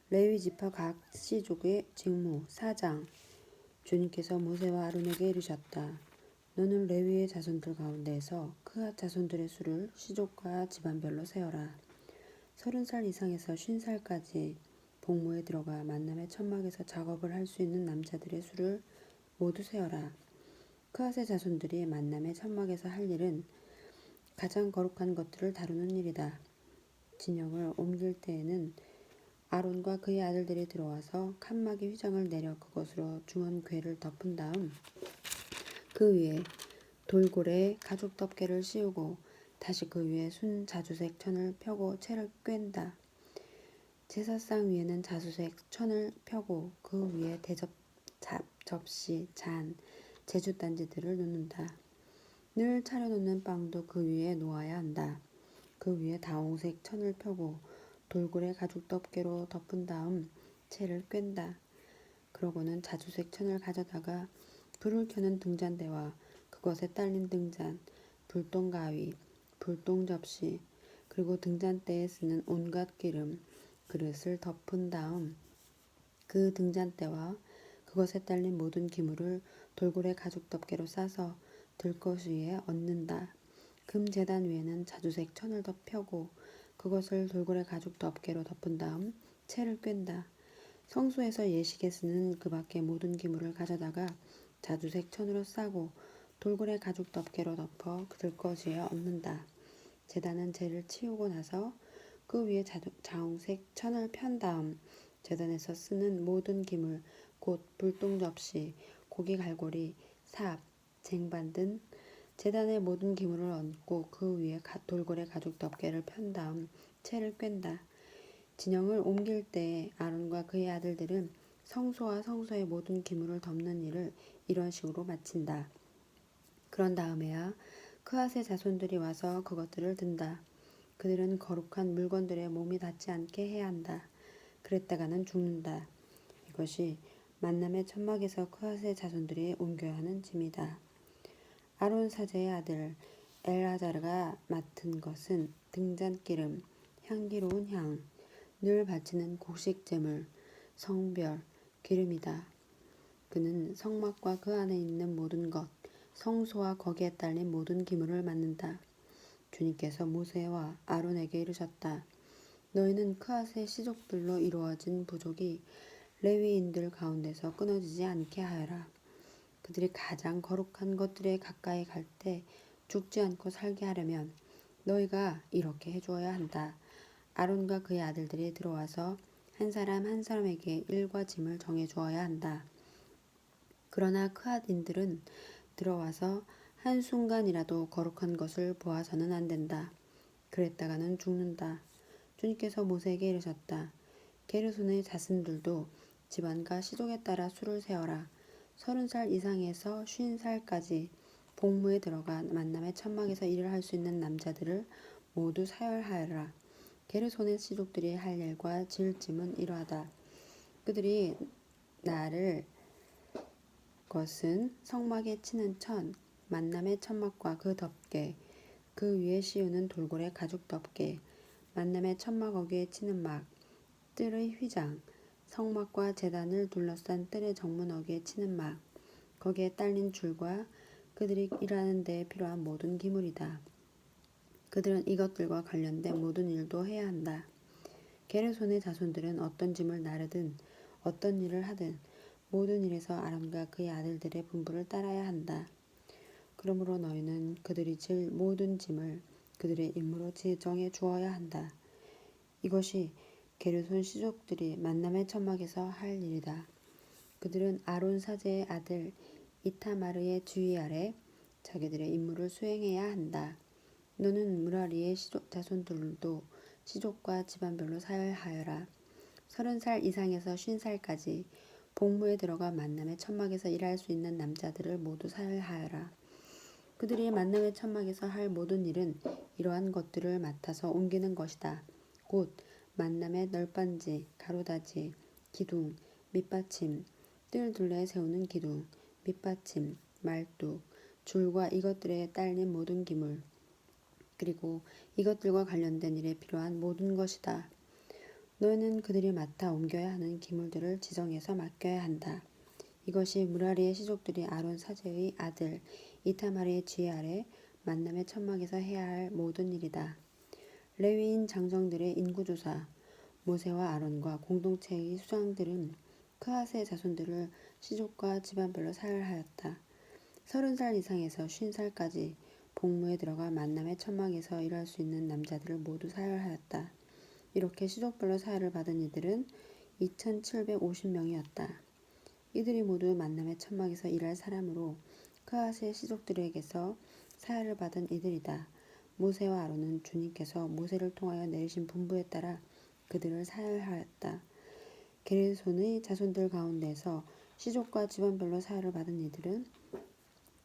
레위 지파 각 씨족의 직무 4장. 주님께서 모세와 아론에게 이르셨다. 너는 레위의 자손들 가운데에서 그앗 자손들의 수를 씨족과 집안별로 세어라. 30살 이상에서 50살까지 복무에 들어가 만남의 천막에서 작업을 할 수 있는 남자들의 수를 모두 세어라. 그앗의 자손들이 만남의 천막에서 할 일은 가장 거룩한 것들을 다루는 일이다. 진영을 옮길 때에는 아론과 그의 아들들이 들어와서 칸막이 휘장을 내려 그것으로 중언궤를 덮은 다음 그 위에 돌고래 가죽 덮개를 씌우고 다시 그 위에 순 자주색 천을 펴고 채를 꿰다. 제사상 위에는 자주색 천을 펴고 그 위에 대접, 접시, 잔, 제주단지들을 놓는다. 늘 차려놓는 빵도 그 위에 놓아야 한다. 그 위에 다홍색 천을 펴고 돌고래 가죽 덮개로 덮은 다음 채를 꿰다. 그러고는 자주색 천을 가져다가 불을 켜는 등잔대와 그것에 딸린 등잔, 불똥가위, 불똥접시, 그리고 등잔대에 쓰는 온갖 기름, 그릇을 덮은 다음 그 등잔대와 그것에 딸린 모든 기물을 돌고래 가죽 덮개로 싸서 들것 위에 얹는다. 금제단 위에는 자주색 천을 펴고 그것을 돌고래 가죽 덮개로 덮은 다음 채를 꿰다. 성소에서 예식에 쓰는 그 밖의 모든 기물을 가져다가 자주색 천으로 싸고 돌고래 가죽 덮개로 덮어 들것 위에 얹는다. 제단은 재를 치우고 나서 그 위에 자홍색 천을 편 다음 제단에서 쓰는 모든 기물 곧 불똥접시, 고기 갈고리, 삽, 쟁반 등 제단의 모든 기물을 얹고 그 위에 돌고래 가죽 덮개를 편 다음 채를 꿰다. 진영을 옮길 때 아론과 그의 아들들은 성소와 성소의 모든 기물을 덮는 일을 이런 식으로 마친다. 그런 다음에야 그앗의 자손들이 와서 그것들을 든다. 그들은 거룩한 물건들에 몸이 닿지 않게 해야 한다. 그랬다가는 죽는다. 이것이 만남의 천막에서 그앗의 자손들이 옮겨야 하는 짐이다. 아론 사제의 아들 엘아자르가 맡은 것은 등잔기름, 향기로운 향, 늘 바치는 곡식제물, 성별, 기름이다. 그는 성막과 그 안에 있는 모든 것, 성소와 거기에 딸린 모든 기물을 맡는다. 주님께서 모세와 아론에게 이르셨다. 너희는 그앗의 씨족들로 이루어진 부족이 레위인들 가운데서 끊어지지 않게 하여라. 그들이 가장 거룩한 것들에 가까이 갈 때 죽지 않고 살게 하려면 너희가 이렇게 해주어야 한다. 아론과 그의 아들들이 들어와서 한 사람 한 사람에게 일과 짐을 정해주어야 한다. 그러나 그앗인들은 들어와서 한순간이라도 거룩한 것을 보아서는 안 된다. 그랬다가는 죽는다. 주님께서 모세에게 이르셨다. 게르손의 자손들도 집안과 시족에 따라 수를 세어라. 30살 이상에서 50살까지 복무에 들어가 만남의 천막에서 일을 할 수 있는 남자들을 모두 사열하여라. 게르손의 시족들이 할 일과 지을 짐은 이러하다. 그들이 나를 것은 성막에 치는 천, 만남의 천막과 그 덮개, 그 위에 씌우는 돌고래 가죽 덮개, 만남의 천막 어귀에 치는 막, 뜰의 휘장, 성막과 제단을 둘러싼 뜰의 정문 어귀에 치는 막, 거기에 딸린 줄과 그들이 일하는 데에 필요한 모든 기물이다. 그들은 이것들과 관련된 모든 일도 해야 한다. 게르손의 자손들은 어떤 짐을 나르든 어떤 일을 하든 모든 일에서 아론과 그의 아들들의 분부를 따라야 한다. 그러므로 너희는 그들이 질 모든 짐을 그들의 임무로 지정해 주어야 한다. 이것이 게르손 시족들이 만남의 천막에서 할 일이다. 그들은 아론 사제의 아들 이타마르의 주의 아래 자기들의 임무를 수행해야 한다. 너는 무라리의 자손들도 시족과 집안별로 사열하여라. 30살 이상에서 50살까지 복무에 들어가 만남의 천막에서 일할 수 있는 남자들을 모두 사열하여라. 그들이 만남의 천막에서 할 모든 일은 이러한 것들을 맡아서 옮기는 것이다. 곧 만남의 널빤지, 가로다지, 기둥, 밑받침, 뜰 둘레에 세우는 기둥, 밑받침, 말뚝, 줄과 이것들에 딸린 모든 기물, 그리고 이것들과 관련된 일에 필요한 모든 것이다. 너희는 그들이 맡아 옮겨야 하는 기물들을 지정해서 맡겨야 한다. 이것이 무라리의 시족들이 아론 사제의 아들 이타마리의 지혜 아래 만남의 천막에서 해야 할 모든 일이다. 레위인 장정들의 인구조사. 모세와 아론과 공동체의 수장들은 크앗의 자손들을 시족과 집안별로 사열하였다. 30살 이상에서 50살까지 복무에 들어가 만남의 천막에서 일할 수 있는 남자들을 모두 사열하였다. 이렇게 시족별로 사열을 받은 이들은 2750명이었다. 이들이 모두 만남의 천막에서 일할 사람으로 크앗의 시족들에게서 사열을 받은 이들이다. 모세와 아론은 주님께서 모세를 통하여 내리신 분부에 따라 그들을 사열하였다. 게르손의 자손들 가운데서 시족과 집안별로 사열을 받은 이들은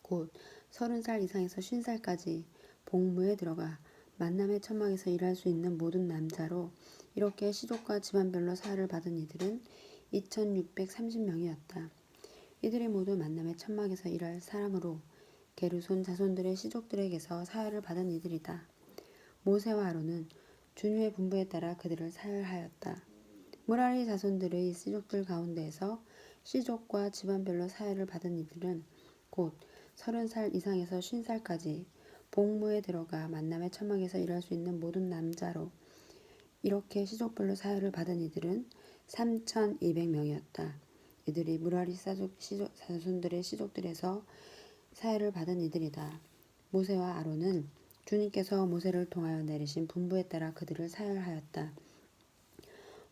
곧 30살 이상에서 50살까지 복무에 들어가 만남의 천막에서 일할 수 있는 모든 남자로 이렇게 시족과 집안별로 사열을 받은 이들은 2630명이었다. 이들이 모두 만남의 천막에서 일할 사람으로 게르손 자손들의 시족들에게서 사열을 받은 이들이다. 모세와 아론은 주님의 분부에 따라 그들을 사열하였다. 무라리 자손들의 시족들 가운데에서 시족과 집안별로 사열을 받은 이들은 곧 30살 이상에서 50살까지 복무에 들어가 만남의 천막에서 일할 수 있는 모든 남자로 이렇게 시족별로 사열을 받은 이들은 3200명이었다. 이들이 무라리 자손들의 시족들에서 사열을 받은 이들이다. 모세와 아론은 주님께서 모세를 통하여 내리신 분부에 따라 그들을 사열하였다.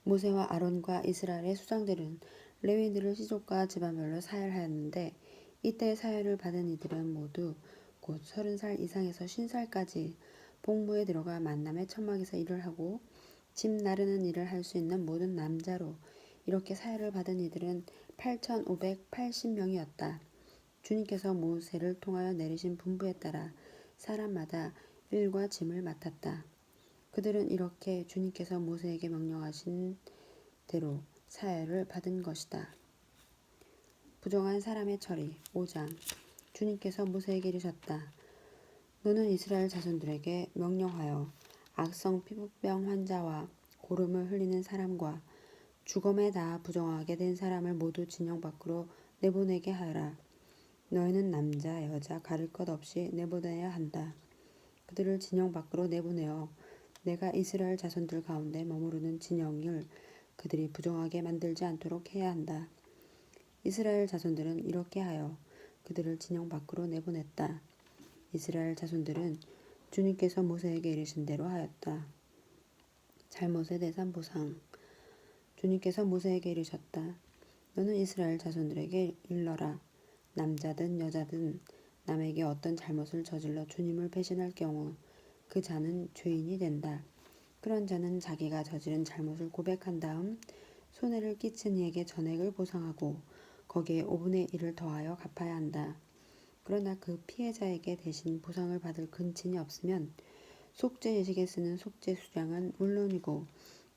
모세와 아론과 이스라엘의 수장들은 레위인들을 시족과 집안별로 사열하였는데 이때 사열을 받은 이들은 모두 곧 30살 이상에서 50살까지 복무에 들어가 만남의 천막에서 일을 하고 집 나르는 일을 할 수 있는 모든 남자로 이렇게 사열을 받은 이들은 8580명이었다. 주님께서 모세를 통하여 내리신 분부에 따라 사람마다 일과 짐을 맡았다. 그들은 이렇게 주님께서 모세에게 명령하신 대로 사열을 받은 것이다. 부정한 사람의 처리 5장. 주님께서 모세에게 이르셨다. 너는 이스라엘 자손들에게 명령하여 악성 피부병 환자와 고름을 흘리는 사람과 죽음에 닿아 부정하게 된 사람을 모두 진영 밖으로 내보내게 하여라. 너희는 남자 여자 가릴 것 없이 내보내야 한다. 그들을 진영 밖으로 내보내어 내가 이스라엘 자손들 가운데 머무르는 진영을 그들이 부정하게 만들지 않도록 해야 한다. 이스라엘 자손들은 이렇게 하여 그들을 진영 밖으로 내보냈다. 이스라엘 자손들은 주님께서 모세에게 이르신 대로 하였다. 잘못에 대한 보상. 주님께서 모세에게 이르셨다. 너는 이스라엘 자손들에게 일러라. 남자든 여자든 남에게 어떤 잘못을 저질러 주님을 배신할 경우 그 자는 죄인이 된다. 그런 자는 자기가 저지른 잘못을 고백한 다음 손해를 끼친 이에게 전액을 보상하고 거기에 5분의 1을 더하여 갚아야 한다. 그러나 그 피해자에게 대신 보상을 받을 근친이 없으면 속죄 예식에 쓰는 속죄 수량은 물론이고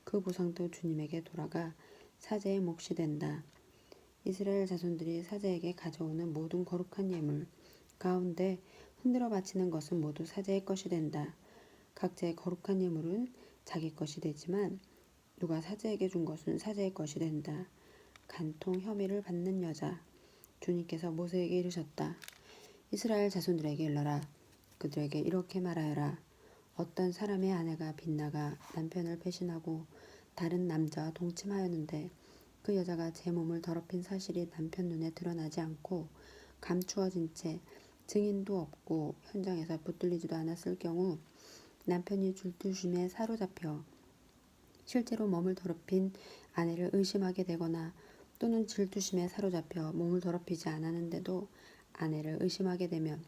그 보상도 주님에게 돌아가 사제의 몫이 된다. 이스라엘 자손들이 사제에게 가져오는 모든 거룩한 예물 가운데 흔들어 바치는 것은 모두 사제의 것이 된다. 각자의 거룩한 예물은 자기 것이 되지만 누가 사제에게 준 것은 사제의 것이 된다. 간통 혐의를 받는 여자. 주님께서 모세에게 이르셨다. 이스라엘 자손들에게 일러라. 그들에게 이렇게 말하여라. 어떤 사람의 아내가 빗나가 남편을 배신하고 다른 남자와 동침하였는데 그 여자가 제 몸을 더럽힌 사실이 남편 눈에 드러나지 않고 감추어진 채 증인도 없고 현장에서 붙들리지도 않았을 경우 남편이 줄투심에 사로잡혀 실제로 몸을 더럽힌 아내를 의심하게 되거나 또는 질투심에 사로잡혀 몸을 더럽히지 않았는데도 아내를 의심하게 되면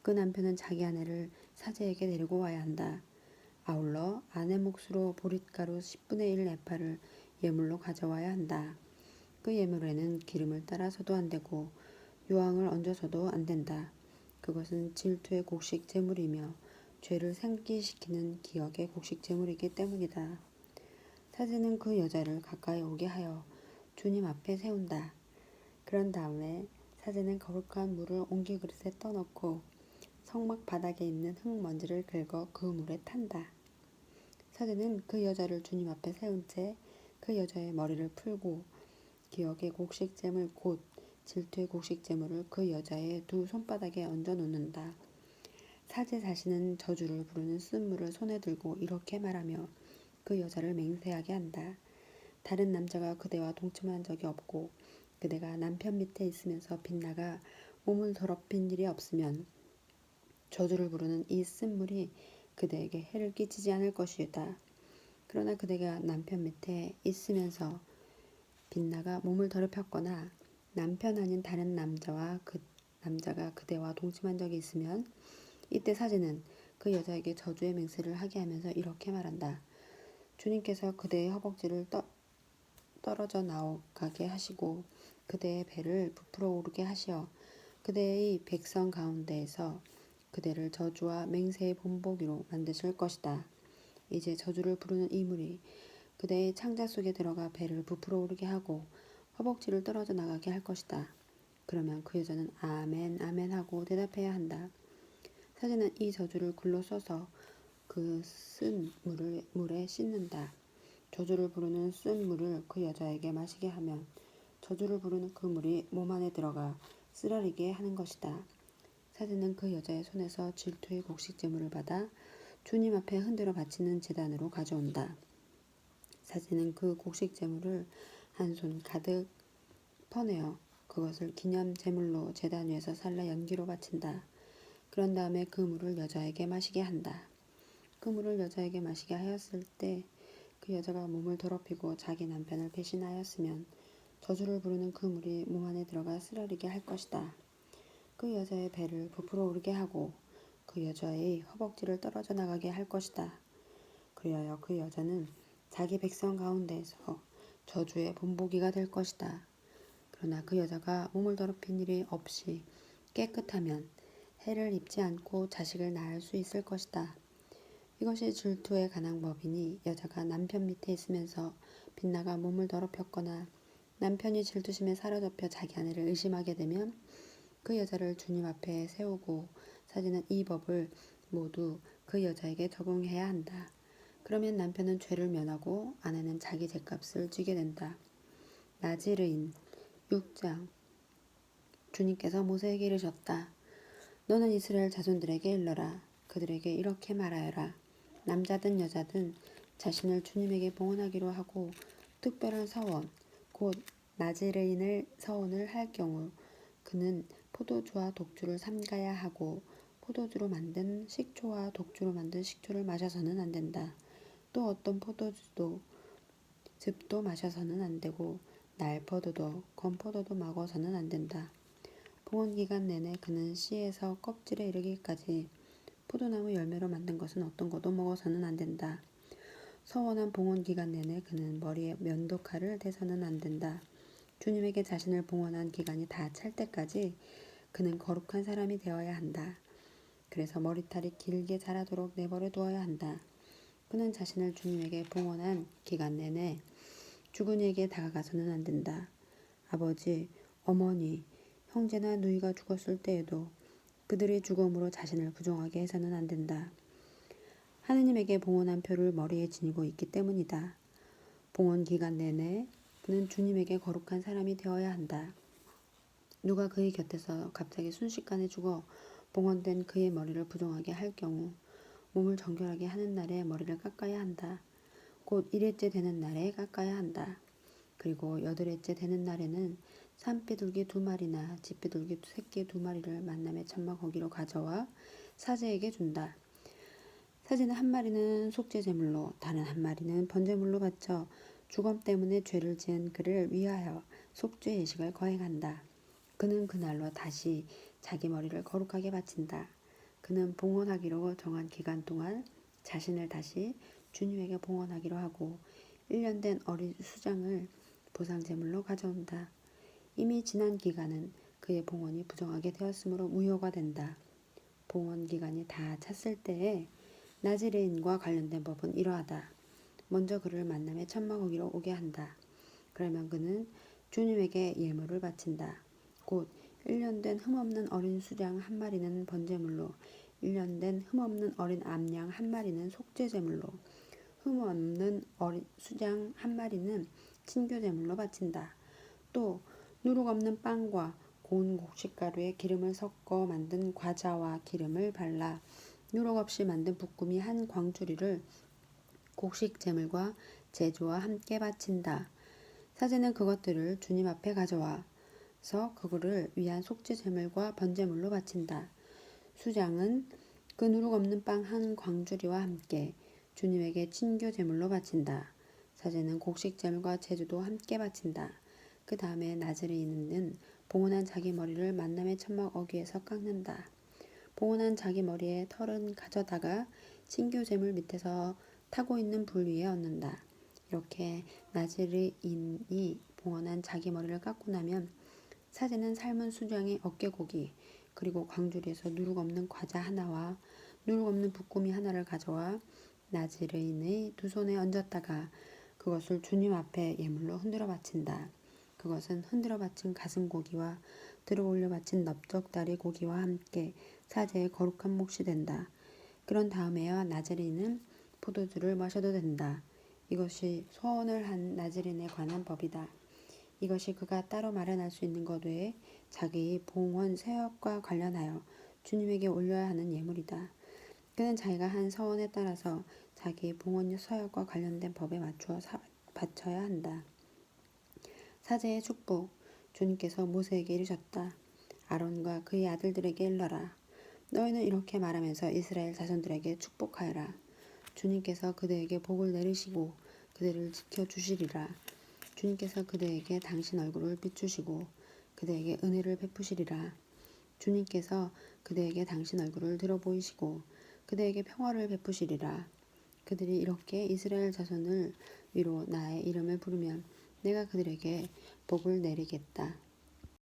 그 남편은 자기 아내를 사제에게 데리고 와야 한다. 아울러 아내 몫으로 보릿가루 10분의 1 에파를 예물로 가져와야 한다. 그 예물에는 기름을 따라서도 안 되고 유황을 얹어서도 안 된다. 그것은 질투의 곡식 제물이며 죄를 생기시키는 기억의 곡식 제물이기 때문이다. 사제는 그 여자를 가까이 오게 하여 주님 앞에 세운다. 그런 다음에 사제는 거룩한 물을 옹기 그릇에 떠넣고 성막 바닥에 있는 흙먼지를 긁어 그 물에 탄다. 사제는 그 여자를 주님 앞에 세운 채 그 여자의 머리를 풀고 기억의 곡식재물 곧 질투의 곡식재물을 그 여자의 두 손바닥에 얹어 놓는다. 사제 자신은 저주를 부르는 쓴물을 손에 들고 이렇게 말하며 그 여자를 맹세하게 한다. 다른 남자가 그대와 동침한 적이 없고 그대가 남편 밑에 있으면서 빗나가 몸을 더럽힌 일이 없으면 저주를 부르는 이 쓴물이 그대에게 해를 끼치지 않을 것이다. 그러나 그대가 남편 밑에 있으면서 빗나가 몸을 더럽혔거나 남편 아닌 다른 남자와 그 남자가 그대와 동침한 적이 있으면 이때 사제는 그 여자에게 저주의 맹세를 하게 하면서 이렇게 말한다. 주님께서 그대의 허벅지를 떨어져 나가게 하시고 그대의 배를 부풀어 오르게 하시어 그대의 백성 가운데에서 그대를 저주와 맹세의 본보기로 만드실 것이다. 이제 저주를 부르는 이 물이 그대의 창자 속에 들어가 배를 부풀어 오르게 하고 허벅지를 떨어져 나가게 할 것이다. 그러면 그 여자는 아멘 아멘 하고 대답해야 한다. 사제는 이 저주를 글로 써서 그 쓴 물에 씻는다. 저주를 부르는 쓴 물을 그 여자에게 마시게 하면 저주를 부르는 그 물이 몸 안에 들어가 쓰라리게 하는 것이다. 사제는 그 여자의 손에서 질투의 곡식제물을 받아 주님 앞에 흔들어 바치는 제단으로 가져온다. 사제는 그 곡식제물을 한 손 가득 퍼내어 그것을 기념 제물로 제단 위에서 살라 연기로 바친다. 그런 다음에 그 물을 여자에게 마시게 한다. 그 물을 여자에게 마시게 하였을 때 그 여자가 몸을 더럽히고 자기 남편을 배신하였으면 저주를 부르는 그 물이 몸 안에 들어가 쓰라리게 할 것이다. 그 여자의 배를 부풀어 오르게 하고 그 여자의 허벅지를 떨어져 나가게 할 것이다. 그리하여 그 여자는 자기 백성 가운데에서 저주의 본보기가 될 것이다. 그러나 그 여자가 몸을 더럽힌 일이 없이 깨끗하면 해를 입지 않고 자식을 낳을 수 있을 것이다. 이것이 질투에 관한 법이니 여자가 남편 밑에 있으면서 빗나가 몸을 더럽혔거나 남편이 질투심에 사로잡혀 자기 아내를 의심하게 되면 그 여자를 주님 앞에 세우고 사제는 이 법을 모두 그 여자에게 적용해야 한다. 그러면 남편은 죄를 면하고 아내는 자기 죗값을 쥐게 된다. 나지르인 6장. 주님께서 모세에게 이르셨다. 너는 이스라엘 자손들에게 일러라. 그들에게 이렇게 말하여라. 남자든 여자든 자신을 주님에게 봉헌하기로 하고 특별한 서원 곧 나지르인을 서원을 할 경우 그는 포도주와 독주를 삼가야 하고 포도주로 만든 식초와 독주로 만든 식초를 마셔서는 안 된다. 또 어떤 포도주도 즙도 마셔서는 안 되고 날포도도 건포도도 먹어서는 안 된다. 봉헌 기간 내내 그는 씨에서 껍질에 이르기까지 포도나무 열매로 만든 것은 어떤 것도 먹어서는 안 된다. 서원한 봉헌 기간 내내 그는 머리에 면도칼을 대서는 안 된다. 주님에게 자신을 봉헌한 기간이 다 찰 때까지 그는 거룩한 사람이 되어야 한다. 그래서 머리털이 길게 자라도록 내버려 두어야 한다. 그는 자신을 주님에게 봉헌한 기간 내내 죽은 이에게 다가가서는 안 된다. 아버지, 어머니, 형제나 누이가 죽었을 때에도 그들의 죽음으로 자신을 부정하게 해서는 안 된다. 하느님에게 봉헌한 표를 머리에 지니고 있기 때문이다. 봉헌 기간 내내 그는 주님에게 거룩한 사람이 되어야 한다. 누가 그의 곁에서 갑자기 순식간에 죽어 봉헌된 그의 머리를 부정하게 할 경우 몸을 정결하게 하는 날에 머리를 깎아야 한다. 곧 1회째 되는 날에 깎아야 한다. 그리고 8회째 되는 날에는 산비둘기 2마리나 집비둘기 새끼 2마리를 만남의 천막 거기로 가져와 사제에게 준다. 사제는 한 마리는 속죄제물로 다른 한 마리는 번제물로 바쳐 주검 때문에 죄를 지은 그를 위하여 속죄 예식을 거행한다. 그는 그날로 다시 자기 머리를 거룩하게 바친다. 그는 봉헌하기로 정한 기간 동안 자신을 다시 주님에게 봉헌하기로 하고 1년 된 어린 수장을 보상제물로 가져온다. 이미 지난 기간은 그의 봉헌이 부정하게 되었으므로 무효가 된다. 봉헌 기간이 다 찼을 때에 나지레인과 관련된 법은 이러하다. 먼저 그를 만남의 천막 거기로 오게 한다. 그러면 그는 주님에게 예물을 바친다. 곧 1년 된 흠없는 어린 수양 한 마리는 번제물로 1년 된 흠없는 어린 암양 한 마리는 속죄제물로 흠 없는 수장 한 마리는 친교 제물로 바친다. 또 누룩 없는 빵과 고운 곡식가루에 기름을 섞어 만든 과자와 기름을 발라 누룩 없이 만든 볶음이 한 광주리를 곡식 제물과 제주와 함께 바친다. 사제는 그것들을 주님 앞에 가져와서 그거를 위한 속죄 제물과 번제물로 바친다. 수장은 그 누룩 없는 빵 한 광주리와 함께 주님에게 친교 제물로 바친다. 사제는 곡식 제물과 제주도 함께 바친다. 그 다음에 나즈레인은 봉헌한 자기 머리를 만남의 천막 어귀에서 깎는다. 봉헌한 자기 머리에 털은 가져다가 친교 제물 밑에서 타고 있는 불 위에 얹는다. 이렇게 나즈레인이 봉헌한 자기 머리를 깎고 나면 사제는 삶은 수장의 어깨고기 그리고 광주리에서 누룩 없는 과자 하나와 누룩 없는 부꾸미 하나를 가져와 나즈레인의 두 손에 얹었다가 그것을 주님 앞에 예물로 흔들어 바친다. 그것은 흔들어 바친 가슴고기와 들어 올려 바친 넓적다리 고기와 함께 사제의 거룩한 몫이 된다. 그런 다음에야 나즈레인은 포도주를 마셔도 된다. 이것이 소원을 한 나즈레인에 관한 법이다. 이것이 그가 따로 마련할 수 있는 것 외에 자기의 봉헌 세역과 관련하여 주님에게 올려야 하는 예물이다. 그는 자기가 한 서원에 따라서 자기의 봉헌 서역과 관련된 법에 맞추어 바쳐야 한다. 사제의 축복. 주님께서 모세에게 이르셨다. 아론과 그의 아들들에게 일러라. 너희는 이렇게 말하면서 이스라엘 자손들에게 축복하여라. 주님께서 그들에게 복을 내리시고 그들을 지켜주시리라. 주님께서 그들에게 당신 얼굴을 비추시고 그들에게 은혜를 베푸시리라. 주님께서 그들에게 당신 얼굴을 들어 보이시고 그들에게 평화를 베푸시리라. 그들이 이렇게 이스라엘 자손을 위로 나의 이름을 부르면 내가 그들에게 복을 내리겠다.